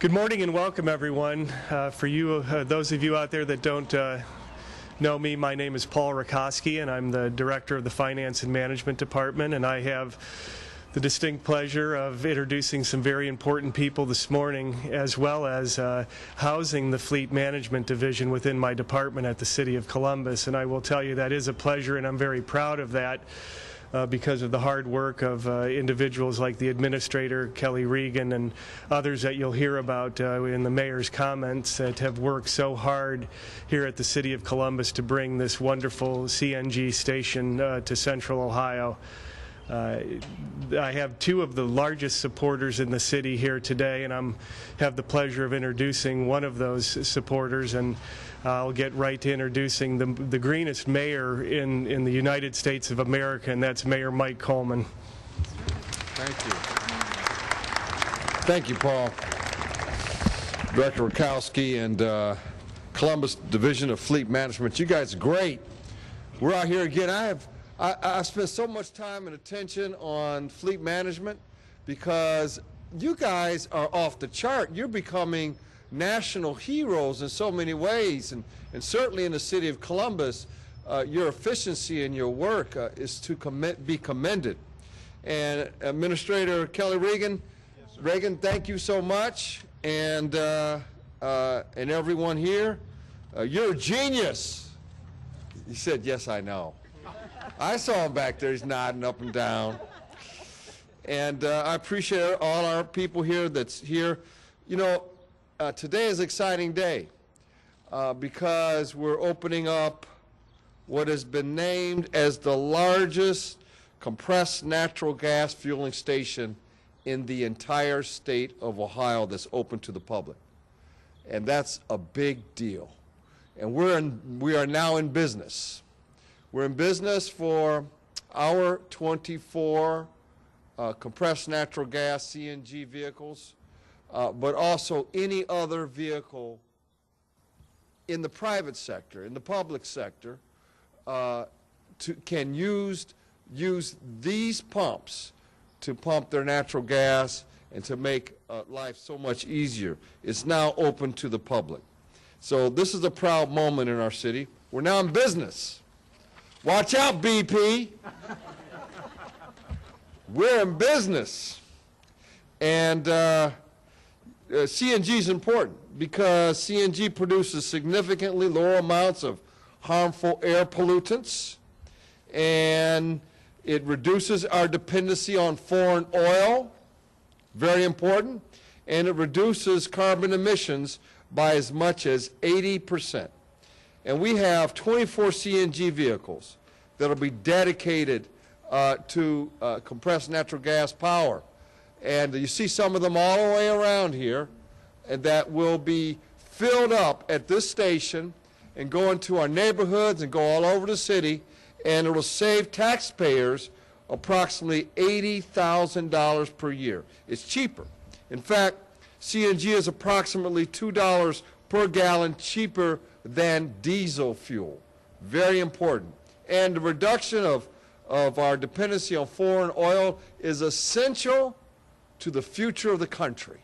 Good morning and welcome, everyone. For you, those of you out there that don't know me, my name is Paul Rakoski, and I'm the Director of the Finance and Management Department, and I have the distinct pleasure of introducing some very important people this morning, as well as housing the Fleet Management Division within my department at the City of Columbus. And I will tell you that is a pleasure, and I'm very proud of that. Because of the hard work of individuals like the Administrator, Kelly Regan, and others that you'll hear about in the Mayor's comments that have worked so hard here at the City of Columbus to bring this wonderful CNG station to Central Ohio. I have two of the largest supporters in the city here today, and I have the pleasure of introducing one of those supporters, and I'll get right to introducing the greenest mayor in the United States of America, and that's Mayor Mike Coleman. Thank you. Thank you, Paul. Director Rakowski and Columbus Division of Fleet Management. You guys are great. We're out here again. I spent so much time and attention on fleet management because you guys are off the chart. You're becoming national heroes in so many ways, and certainly in the City of Columbus, your efficiency in your work is to be commended. And Administrator Kelly Regan, yes, Regan, thank you so much, and everyone here, you're a genius. He said, yes, I know. I saw him back there. He's nodding up and down. And I appreciate all our people here that's here. You know, today is an exciting day because we're opening up what has been named as the largest compressed natural gas fueling station in the entire state of Ohio that's open to the public. And that's a big deal. And we are now in business. We're in business for our 24 compressed natural gas CNG vehicles, but also any other vehicle in the private sector, in the public sector, can use these pumps to pump their natural gas and to make life so much easier. It's now open to the public. So this is a proud moment in our city. We're now in business. Watch out, BP. We're in business. And CNG is important because CNG produces significantly lower amounts of harmful air pollutants, and it reduces our dependency on foreign oil, very important, and it reduces carbon emissions by as much as 80%. And we have 24 CNG vehicles that will be dedicated to compressed natural gas power. And you see some of them all the way around here, and that will be filled up at this station and go into our neighborhoods and go all over the city, and it will save taxpayers approximately $80,000 per year. It's cheaper. In fact, CNG is approximately $2 per gallon cheaper than diesel fuel. Very important. And the reduction of our dependency on foreign oil is essential to the future of the country.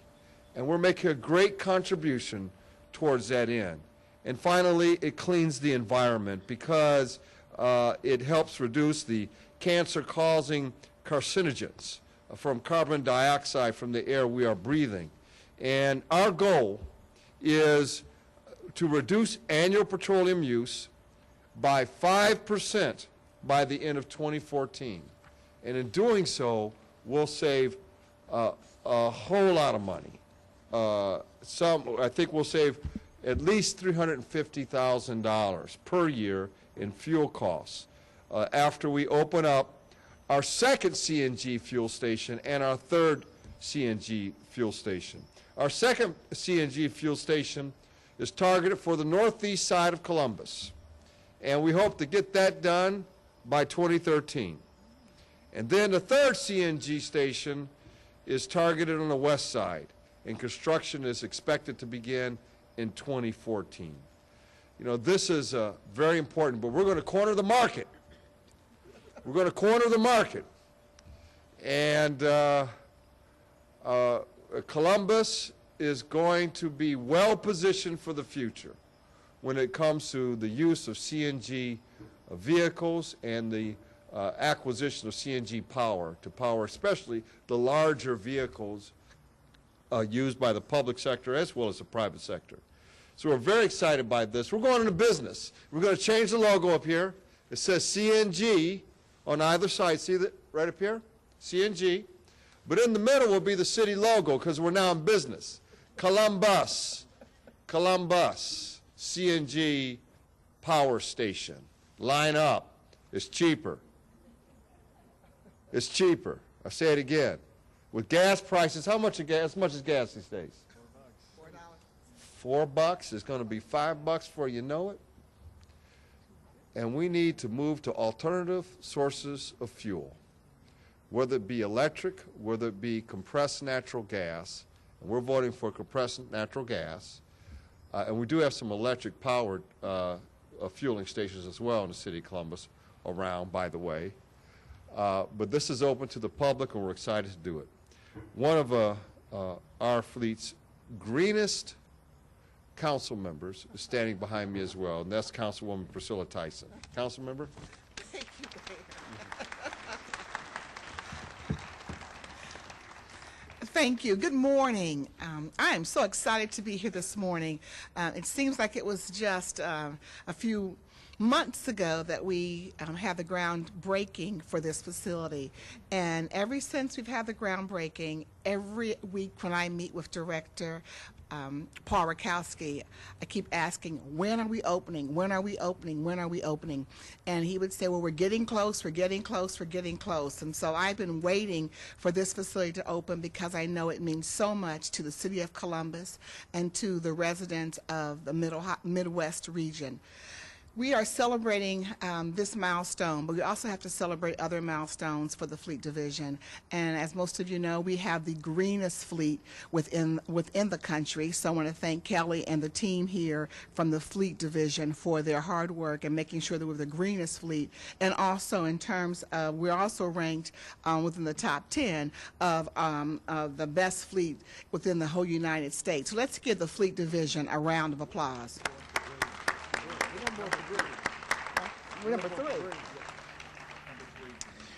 And we're making a great contribution towards that end. And finally, it cleans the environment because it helps reduce the cancer-causing carcinogens from carbon dioxide from the air we are breathing. And our goal is to reduce annual petroleum use by 5% by the end of 2014. And in doing so, we'll save a whole lot of money. I think we'll save at least $350,000 per year in fuel costs after we open up our second CNG fuel station and our third CNG fuel station. Our second CNG fuel station is targeted for the northeast side of Columbus, and we hope to get that done by 2013. And then the third CNG station is targeted on the west side, and construction is expected to begin in 2014. You know, this is very important, but we're going to corner the market. We're going to corner the market. And Columbus is going to be well positioned for the future when it comes to the use of CNG vehicles and the acquisition of CNG power to power especially the larger vehicles used by the public sector as well as the private sector. So we're very excited by this. We're going into business. We're going to change the logo up here. It says CNG on either side. See that right up here? CNG. But in the middle will be the city logo because we're now in business. Columbus, CNG power station. Line up. It's cheaper. It's cheaper. I say it again. With gas prices, how much is gas these days? $4. It's going to be $5 before you know it. And we need to move to alternative sources of fuel, whether it be electric, whether it be compressed natural gas. And we're voting for compressed natural gas. And we do have some electric powered fueling stations as well in the city of Columbus around, by the way. But this is open to the public, and we're excited to do it. One of our fleet's greenest council members is standing behind me as well, and that's Councilwoman Priscilla Tyson. Council member? Thank you, Mayor. Thank you. Good morning. I am so excited to be here this morning. It seems like it was just a few months ago that we had the groundbreaking for this facility. And ever since we've had the groundbreaking, every week when I meet with Director Paul Rakowski, I keep asking, when are we opening? When are we opening? When are we opening? And he would say, well, we're getting close, we're getting close, we're getting close. And so I've been waiting for this facility to open because I know it means so much to the city of Columbus and to the residents of the Midwest region. We are celebrating this milestone, but we also have to celebrate other milestones for the fleet division. And as most of you know, we have the greenest fleet within the country. So I want to thank Kelly and the team here from the fleet division for their hard work and making sure that we're the greenest fleet. And also in terms of, we're also ranked within the top 10 of the best fleet within the whole United States. So let's give the fleet division a round of applause. We're number 3.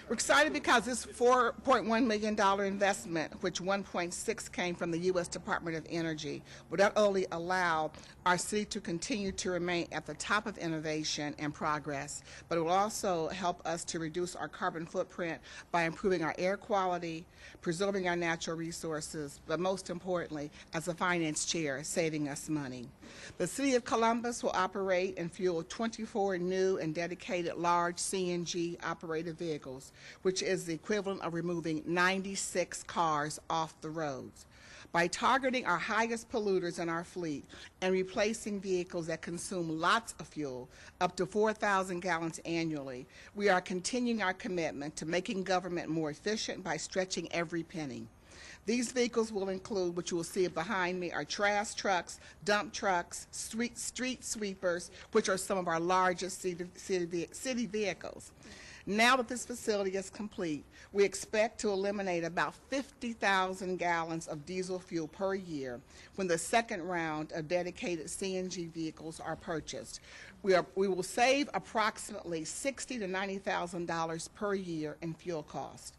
We're excited because this $4.1 million investment, which 1.6 came from the U.S. Department of Energy, will not only allow our city to continue to remain at the top of innovation and progress, but it will also help us to reduce our carbon footprint by improving our air quality, preserving our natural resources, but most importantly, as a finance chair, saving us money. The City of Columbus will operate and fuel 24 new and dedicated large CNG operated vehicles, which is the equivalent of removing 96 cars off the roads. By targeting our highest polluters in our fleet and replacing vehicles that consume lots of fuel, up to 4,000 gallons annually, we are continuing our commitment to making government more efficient by stretching every penny. These vehicles will include, which you will see behind me, are trash trucks, dump trucks, street sweepers, which are some of our largest city vehicles. Now that this facility is complete, we expect to eliminate about 50,000 gallons of diesel fuel per year when the second round of dedicated CNG vehicles are purchased. We will save approximately $60,000 to $90,000 per year in fuel costs.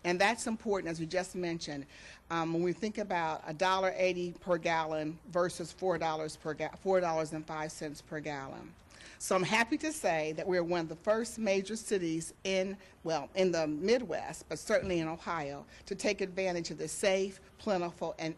And that's important, as we just mentioned, when we think about $1.80 per gallon versus $4.05 per gallon. So I'm happy to say that we're one of the first major cities in the Midwest, but certainly in Ohio, to take advantage of the safe, plentiful, and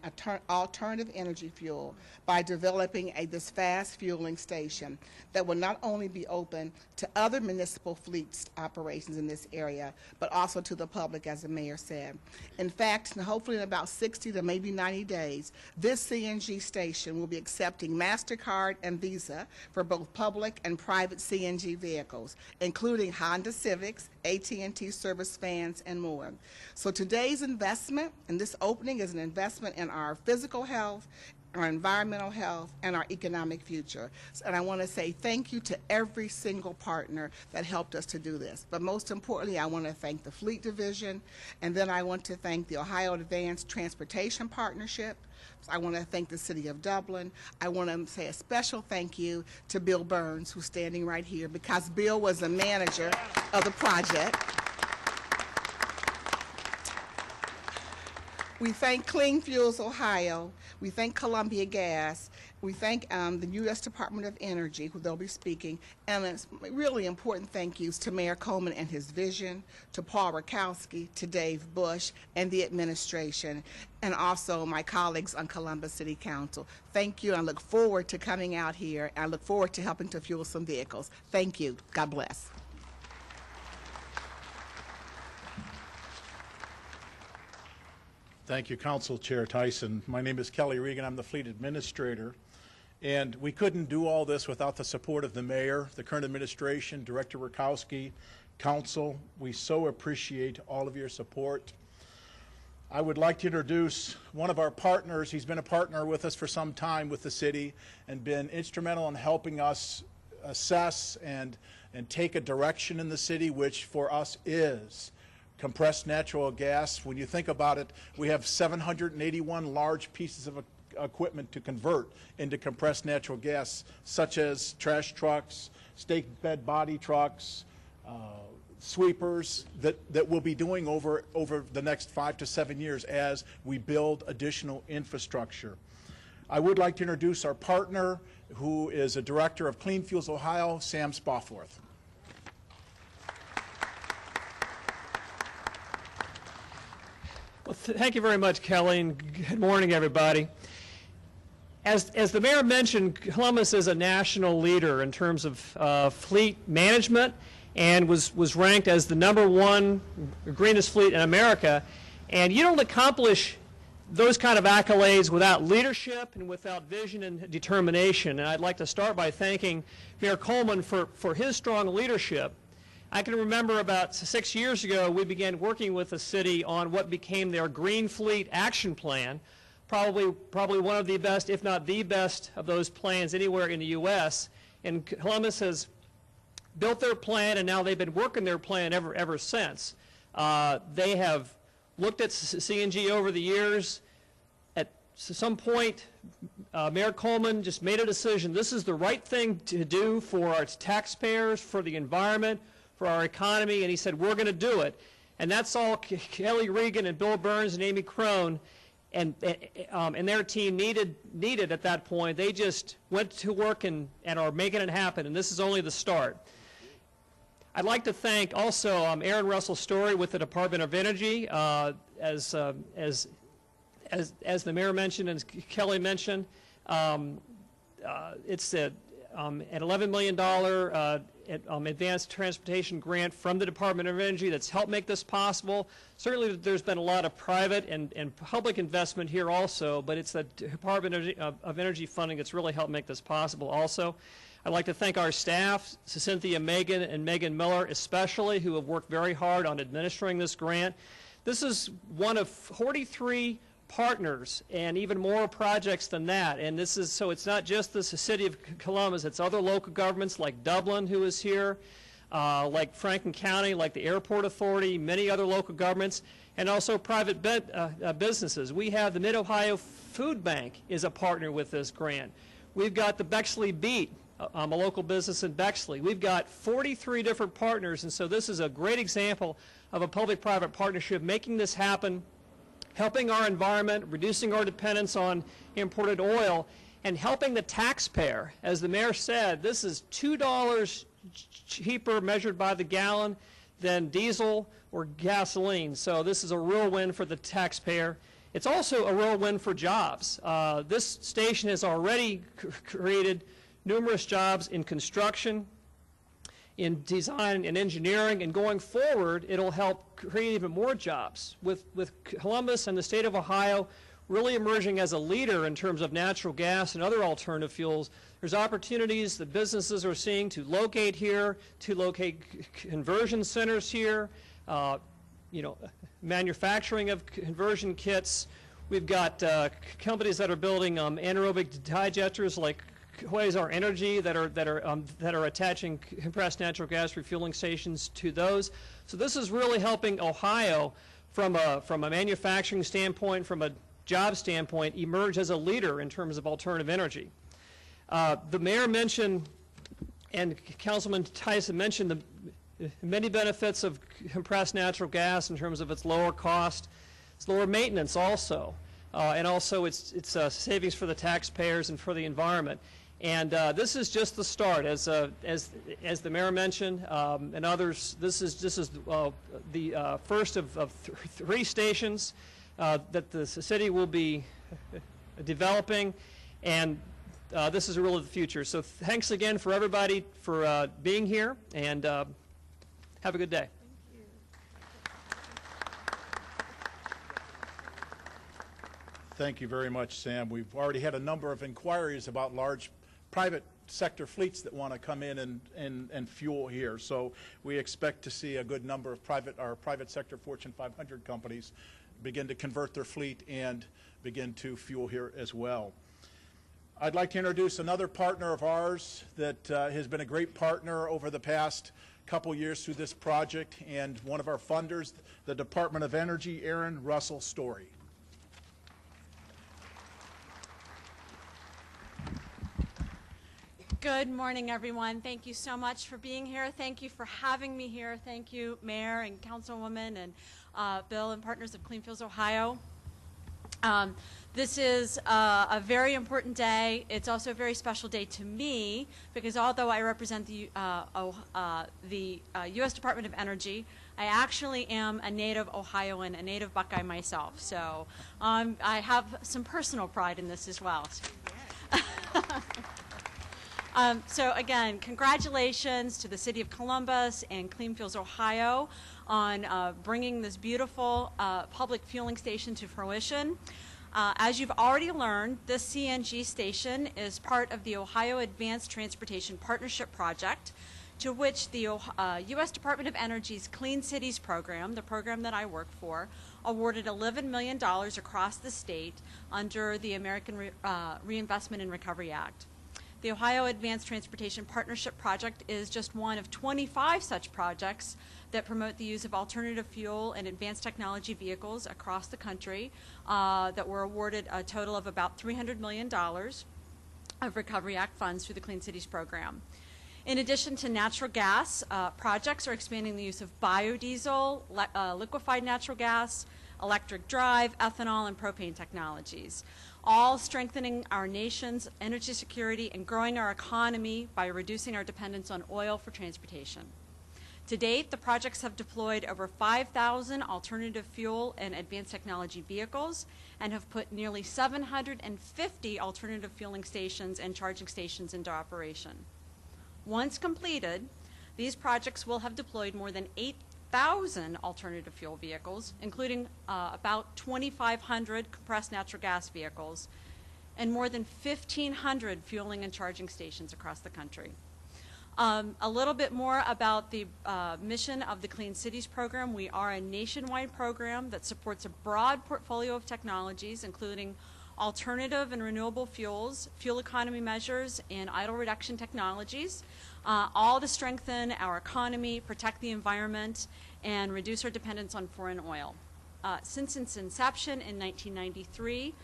alternative energy fuel by developing this fast fueling station that will not only be open to other municipal fleet operations in this area, but also to the public, as the mayor said. In fact, hopefully in about 60 to maybe 90 days, this CNG station will be accepting MasterCard and Visa for both public and private CNG vehicles, including Honda Civics, AT&T service vans, and more. So today's investment in this opening is an investment in our physical health, our environmental health, and our economic future. And I want to say thank you to every single partner that helped us to do this. But most importantly, I want to thank the Fleet Division, and then I want to thank the Ohio Advanced Transportation Partnership. I want to thank the City of Dublin. I want to say a special thank you to Bill Burns, who's standing right here, because Bill was the manager of the project. We thank Clean Fuels Ohio. We thank Columbia Gas. We thank the U.S. Department of Energy, who they'll be speaking. And it's really important thank yous to Mayor Coleman and his vision, to Paul Rakowski, to Dave Bush, and the administration, and also my colleagues on Columbus City Council. Thank you. I look forward to coming out here. I look forward to helping to fuel some vehicles. Thank you. God bless. Thank you, Council Chair Tyson. My name is Kelly Regan. I'm the Fleet Administrator. And we couldn't do all this without the support of the Mayor, the current administration, Director Rakowski, Council. We so appreciate all of your support. I would like to introduce one of our partners. He's been a partner with us for some time with the city and been instrumental in helping us assess and take a direction in the city, which for us is compressed natural gas. When you think about it, we have 781 large pieces of equipment to convert into compressed natural gas, such as trash trucks, stake bed body trucks, sweepers that we'll be doing over the next 5 to 7 years as we build additional infrastructure. I would like to introduce our partner, who is a director of Clean Fuels Ohio, Sam Spoffworth. Well, thank you very much, Kelly, and good morning, everybody. As the mayor mentioned, Columbus is a national leader in terms of fleet management and was ranked as the #1 greenest fleet in America. And you don't accomplish those kind of accolades without leadership and without vision and determination. And I'd like to start by thanking Mayor Coleman for his strong leadership. I can remember about 6 years ago, we began working with the city on what became their Green Fleet Action Plan, probably one of the best, if not the best, of those plans anywhere in the U.S. And Columbus has built their plan, and now they've been working their plan ever since. They have looked at CNG over the years. At some point, Mayor Coleman just made a decision. This is the right thing to do for our taxpayers, for the environment, for our economy, and he said, we're going to do it. And that's all Kelly Regan and Bill Burns and Amy Crone and their team needed at that point. They just went to work and are making it happen, and this is only the start. I'd like to thank also Aaron Russell Story with the Department of Energy, as the mayor mentioned and Kelly mentioned. It's an $11 million advanced transportation grant from the Department of Energy that's helped make this possible. Certainly there's been a lot of private and public investment here also, but it's the Department of Energy funding that's really helped make this possible also. I'd like to thank our staff, Cynthia Megan and Megan Miller especially, who have worked very hard on administering this grant. This is one of 43 partners and even more projects than that, and this is so it's not just the city of Columbus, it's other local governments like Dublin who is here, like Franklin County, like the Airport Authority, many other local governments, and also private businesses. We have the Mid-Ohio Food Bank is a partner with this grant. We've got the Bexley Beat, a local business in Bexley. We've got 43 different partners, and so this is a great example of a public-private partnership making this happen, helping our environment, reducing our dependence on imported oil, and helping the taxpayer. As the mayor said, this is $2 cheaper measured by the gallon than diesel or gasoline. So this is a real win for the taxpayer. It's also a real win for jobs. This station has already created numerous jobs in construction, in design and engineering, and going forward, it'll help create even more jobs. With Columbus and the state of Ohio really emerging as a leader in terms of natural gas and other alternative fuels, there's opportunities that businesses are seeing to locate here, to locate conversion centers here, manufacturing of conversion kits. We've got companies that are building anaerobic digesters like Quasar Energy that are attaching compressed natural gas refueling stations to those. So this is really helping Ohio from a manufacturing standpoint, from a job standpoint, emerge as a leader in terms of alternative energy. The mayor mentioned, and Councilman Tyson mentioned, the many benefits of compressed natural gas in terms of its lower cost, its lower maintenance also, and also its savings for the taxpayers and for the environment. And this is just the start, as the mayor mentioned, and others. This is the first of 3 stations that the city will be developing, and this is really the future. So thanks again for everybody for being here, and have a good day. Thank you very much, Sam. We've already had a number of inquiries about large private sector fleets that want to come in and fuel here. So we expect to see a good number of private sector Fortune 500 companies begin to convert their fleet and begin to fuel here as well. I'd like to introduce another partner of ours that has been a great partner over the past couple years through this project, and one of our funders, the Department of Energy, Aaron Russell Story. Good morning, everyone. Thank you so much for being here. Thank you for having me here. Thank you, Mayor and Councilwoman and Bill and partners of Clean Fuels Ohio. This is a very important day. It's also a very special day to me because although I represent the U.S. Department of Energy, I actually am a native Ohioan, a native Buckeye myself. So I have some personal pride in this as well. So again, congratulations to the City of Columbus and Clean Fuels Ohio on bringing this beautiful public fueling station to fruition. As you've already learned, this CNG station is part of the Ohio Advanced Transportation Partnership Project, to which the U.S. Department of Energy's Clean Cities program, the program that I work for, awarded $11 million across the state under the American Reinvestment and Recovery Act. The Ohio Advanced Transportation Partnership Project is just one of 25 such projects that promote the use of alternative fuel and advanced technology vehicles across the country that were awarded a total of about $300 million of Recovery Act funds through the Clean Cities program. In addition to natural gas, projects are expanding the use of biodiesel, liquefied natural gas, electric drive, ethanol, and propane technologies, all strengthening our nation's energy security and growing our economy by reducing our dependence on oil for transportation. To date, the projects have deployed over 5,000 alternative fuel and advanced technology vehicles and have put nearly 750 alternative fueling stations and charging stations into operation. Once completed, these projects will have deployed more than 8,000 alternative fuel vehicles, including about 2,500 compressed natural gas vehicles, and more than 1,500 fueling and charging stations across the country. A little bit more about the mission of the Clean Cities program. We are a nationwide program that supports a broad portfolio of technologies, including alternative and renewable fuels, fuel economy measures, and idle reduction technologies, all to strengthen our economy, protect the environment, and reduce our dependence on foreign oil. Since its inception in 1993,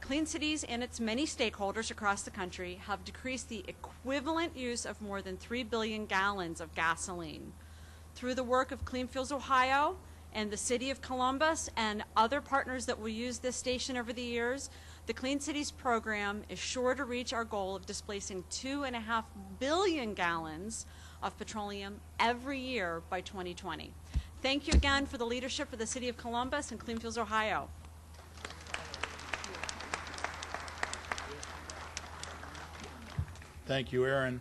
Clean Cities and its many stakeholders across the country have decreased the equivalent use of more than 3 billion gallons of gasoline. Through the work of Clean Fuels Ohio and the City of Columbus and other partners that will use this station over the years, the Clean Cities program is sure to reach our goal of displacing 2.5 billion gallons of petroleum every year by 2020. Thank you again for the leadership for the City of Columbus and Clean Fuels Ohio. Thank you, Aaron.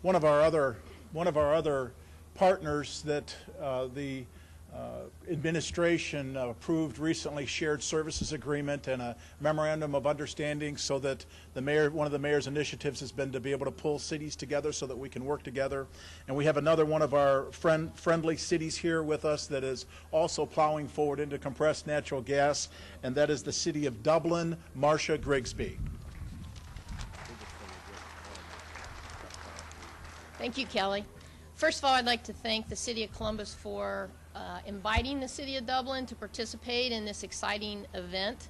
One of our other partners that the administration approved recently shared services agreement and a memorandum of understanding, so that the mayor, one of the mayor's initiatives has been to be able to pull cities together so that we can work together. And we have another one of our friendly cities here with us that is also plowing forward into compressed natural gas, and that is the City of Dublin. Marcia Grigsby. Thank you, Kelly. First of all, I'd like to thank the City of Columbus for inviting the City of Dublin to participate in this exciting event.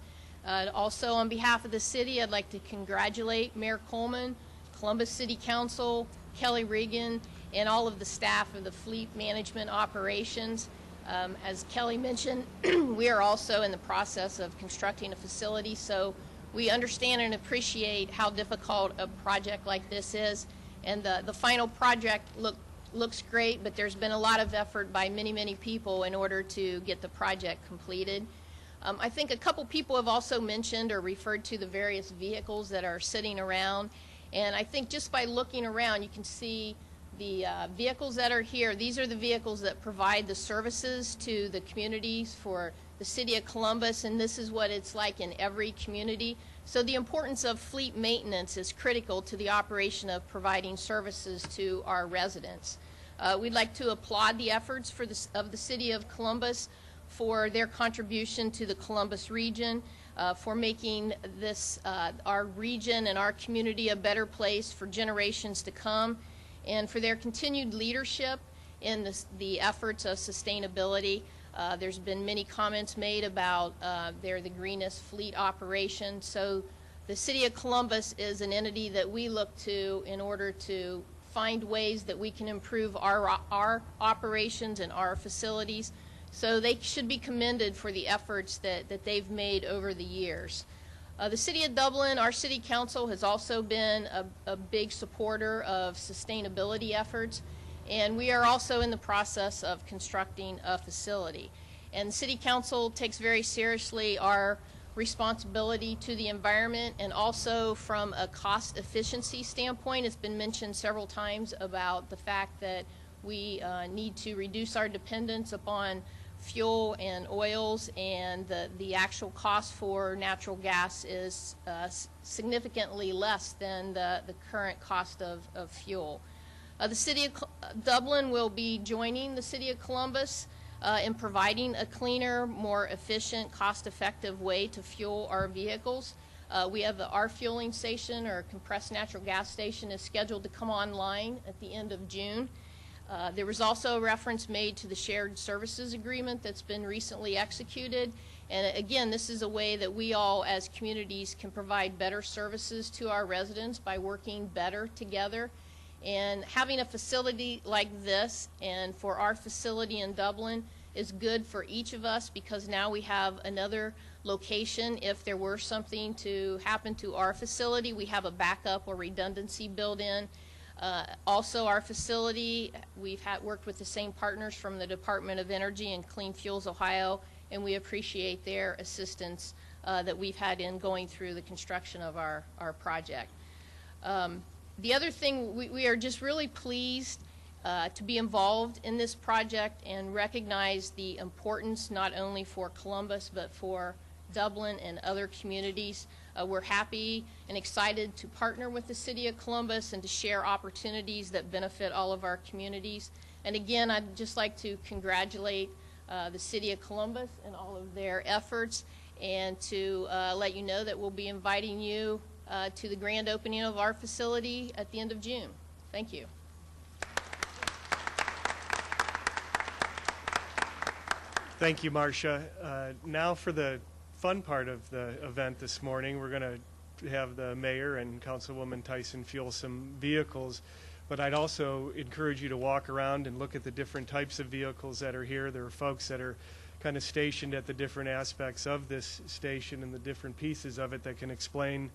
Also, on behalf of the city, I'd like to congratulate Mayor Coleman, Columbus City Council, Kelly Regan, and all of the staff of the Fleet Management Operations. As Kelly mentioned, we are also in the process of constructing a facility, so we understand and appreciate how difficult a project like this is. And the final project looks great, but there's been a lot of effort by many, many people in order to get the project completed. I think a couple people have also mentioned or referred to the various vehicles that are sitting around. And I think just by looking around, you can see the vehicles that are here. These are the vehicles that provide the services to the communities for the City of Columbus, and this is what it's like in every community. So the importance of fleet maintenance is critical to the operation of providing services to our residents. We'd like to applaud the efforts of the City of Columbus for their contribution to the Columbus region, for making this, our region and our community a better place for generations to come, and for their continued leadership in the efforts of sustainability. There's been many comments made about they're the greenest fleet operation. So the City of Columbus is an entity that we look to in order to find ways that we can improve our operations and our facilities. So they should be commended for the efforts that they've made over the years. The City of Dublin, our City Council, has also been a big supporter of sustainability efforts. And we are also in the process of constructing a facility. And City Council takes very seriously our responsibility to the environment, and also from a cost efficiency standpoint. It's been mentioned several times about the fact that we need to reduce our dependence upon fuel and oils, and the actual cost for natural gas is significantly less than the current cost of fuel. The City of Dublin will be joining the City of Columbus in providing a cleaner, more efficient, cost-effective way to fuel our vehicles. We have our fueling station, or compressed natural gas station, is scheduled to come online at the end of June. There was also a reference made to the shared services agreement that's been recently executed. And again, this is a way that we all as communities can provide better services to our residents by working better together. And having a facility like this, and for our facility in Dublin, is good for each of us, because now we have another location. If there were something to happen to our facility, we have a backup or redundancy built in. Also, our facility, we've worked with the same partners from the Department of Energy and Clean Fuels Ohio, and we appreciate their assistance that we've had in going through the construction of our project. The other thing, we are just really pleased to be involved in this project and recognize the importance not only for Columbus but for Dublin and other communities. We're happy and excited to partner with the City of Columbus and to share opportunities that benefit all of our communities. And again, I'd just like to congratulate the City of Columbus and all of their efforts, and to let you know that we'll be inviting you to the grand opening of our facility at the end of June. Thank you. Thank you, Marcia. Now for the fun part of the event this morning. We're going to have the mayor and Councilwoman Tyson fuel some vehicles, but I'd also encourage you to walk around and look at the different types of vehicles that are here. There are folks that are kind of stationed at the different aspects of this station and the different pieces of it that can explain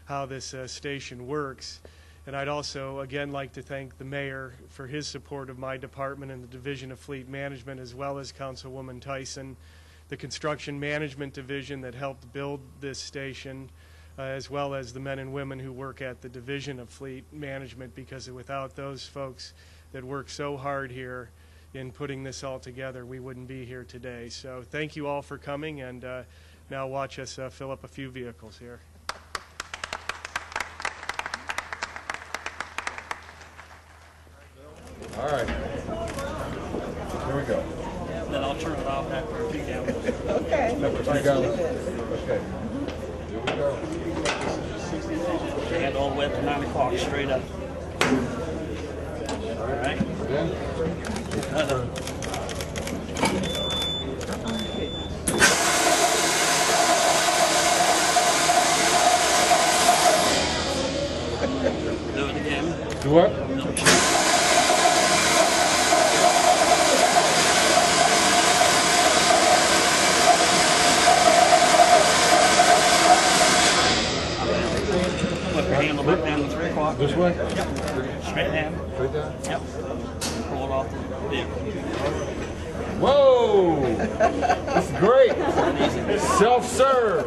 how this station works. And I'd also, again, like to thank the mayor for his support of my department and the Division of Fleet Management, as well as Councilwoman Tyson, the Construction Management Division that helped build this station, as well as the men and women who work at the Division of Fleet Management, because without those folks that work so hard here, in putting this all together, we wouldn't be here today. So thank you all for coming, and now watch us fill up a few vehicles here. All right. Here we go. Then I'll turn it off after a few gallons. Okay. Okay. Here we go. And all the way up to 9 o'clock, straight up. All right. Do it again. Do what? Flip your handle back down to 3 o'clock. This way? Yep. Straight down. Straight down? Yep. Pull it off the vehicle. Whoa! That's great. Self-serve.